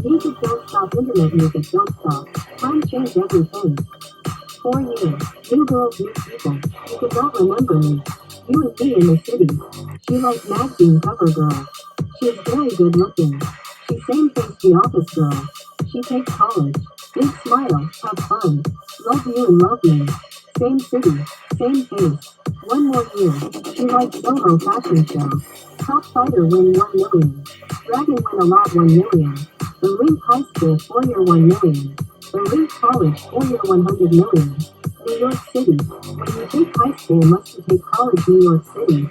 Music don't stop, internet music don't stop. Time changed everything. 4 years, new girls, new people. You could not remember me. You and me in the city. She like magazine cover girl. She is very good looking. She same face the office girl. She takes college. Big smile, have fun. Love you and love me. Same city, same face. 1 more year. She likes solo fashion show. Top fighter win 1 million. Dragon win a lot 1 million. The Rink High School 4-year 1 million. The Rink College 4-year 100 million. New York City. When you take high school must you take college New York City.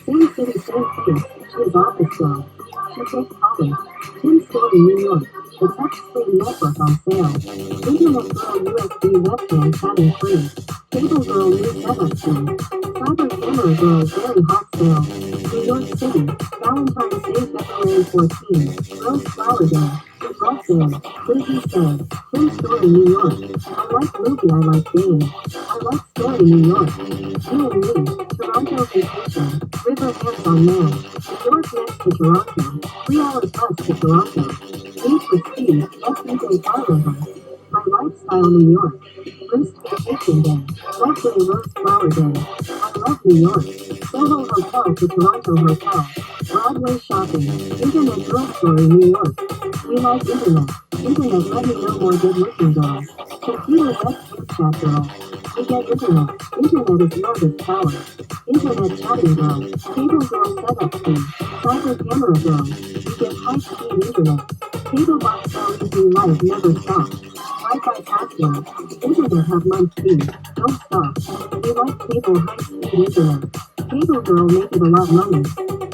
Same city, same face. She is office girl. She takes college. Tim Story, New York. The touchscreen network on sale. Internet girl USB webcam chatting free. Cable girl new setup free. Cyber camera girl very hot sale. New York City. Valentine's Day February 14. Rose Flower Day. It love day. Chrystie said. Tim Story, New York. I like movie, I like game. I like story, New York. You and me. Toronto vacation. River hands on man. New York next to Toronto. 3 hours bus to Toronto. Need for speed. SUV car rental. My lifestyle, New York. First vacation day. Lovely Rose Flower Day. I love New York. Soho Hotel to Toronto Hotel. Broadway shopping. Internet girl story, New York. We like internet. Internet let me know more good looking girls. Computer web chat girl. We get internet. Internet is love is power. Internet chatting girl. Cable girl setup fee. Cyber camera girl. We get high speed internet. Cable box LED light never stop. Wi-Fi password. Internet have month fee. Don't stop. We like cable high speed internet. Cable girl make it a lot money.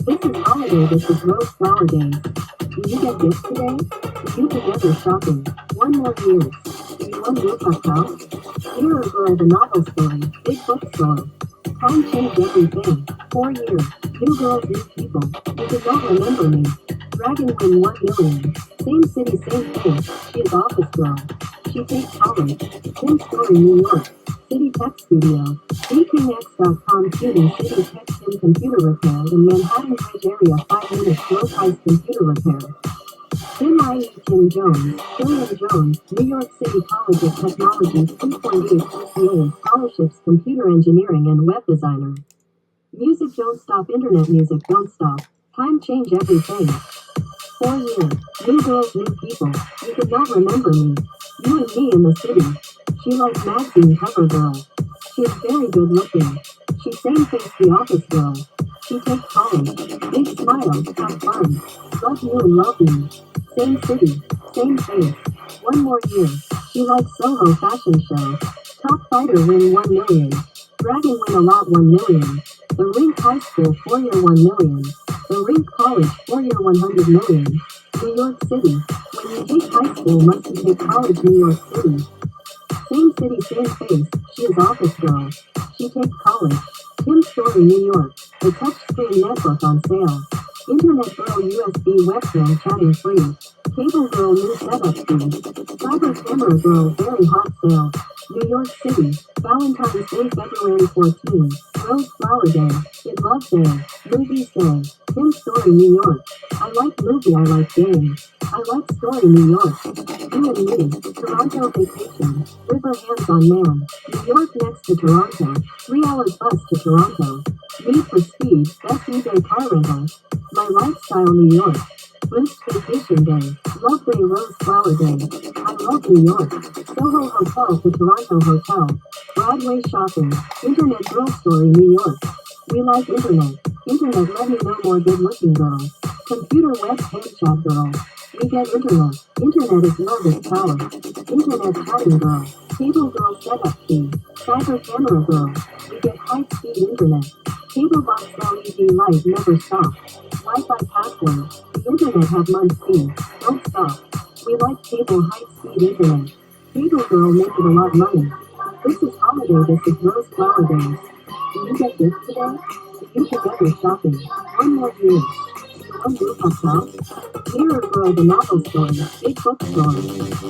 This is holiday, this is Rose Flower Days. Do you get gifts today? Do you together shopping? 1 more year. Do you want rooftop house? Hero Girl the novel story. Big bookstore. Time changed everything. 4 years. New girls, new people. You could not remember me. Dragon win 1 million. Same city, same face. She is office girl. She takes college. Tim Story, New York. City Tech Studio. VKX.com shooting City Tech Sim computer repair in Manhattan Bridge area 5 minutes low price computer repair. Tim IE Tim Jones, William Jones, New York City College of Technology 3.8 CPA scholarships computer engineering and web designer. Music don't stop, internet music don't stop. Time change everything. 4 years. New girls, new people. You could not remember me. You and me in the city. She likes magazine cover girl. She is very good looking. She same face the office girl. She takes college. Big smile, have fun. Love you and love me. Same city, same face. 1 more year. She likes Soho fashion show. Top fighter win 1 million. Dragon win a lot 1 million. The Rink High School 4-year 1 million. The Rink College 4-year 100 million. New York City. When you take high school must you take college New York City. Same city, same face. She is office girl. She takes college. Tim Story, New York. The touchscreen network on sale. Internet girl USB webcam chatting free. Cable girl new setup fee. Cyber camera girl very hot sale. New York City. Valentine's Day February 14. Rose Flower Day. It love day. Movies day. Tim Story, New York. I like movie, I like game. I like story, New York. You and me. Toronto vacation. River hands on man. New York next to Toronto. 3 hours bus to Toronto. Need for speed. SUV car rental. My lifestyle, New York. First vacation day. Love day, Rose Flower Day. I love New York. Soho Hotel to Toronto Hotel. Broadway shopping. Internet girl story, New York. We like internet. Internet let me know more good looking girls. Computer web chat girl. We get internet. Internet is love is power. Internet chatting girl. Cable girl setup fee. Cyber camera girl. We get high speed internet. Cable box LED light never stop. Wi-Fi password. The internet have month fee. Don't stop. We like cable high speed internet. Cable girl make it a lot money. This is holiday, this is Rose Flower Days. Do you get gifts today? Do you together shopping? 1 more year. One rooftop house. Mirror Girl the novel story. Big bookstore.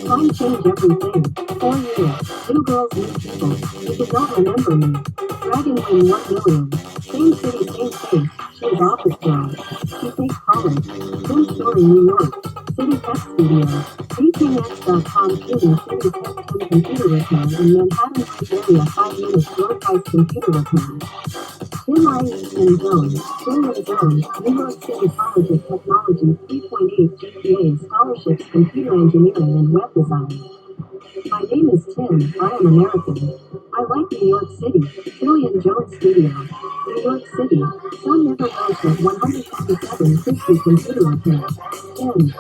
Time change everything. 4 years. New girls, new people. You did not remember me. Dragon win 1 million. Same city, same face. She is office girl. She takes college. Tim Story, New York. City Tech Studio. VKX.com shooting City Tech 10 computer repair in Manhattan Heights area 5 minutes low price computer repair. Tim and Jone, New York City College of Technology 3.8 GPA scholarships computer engineering and web design. My name is Tim, I am American. I like New York City, Philly and Jone Studio. New York City, Sun never goes at 127 Chrystie computer repair. Tim.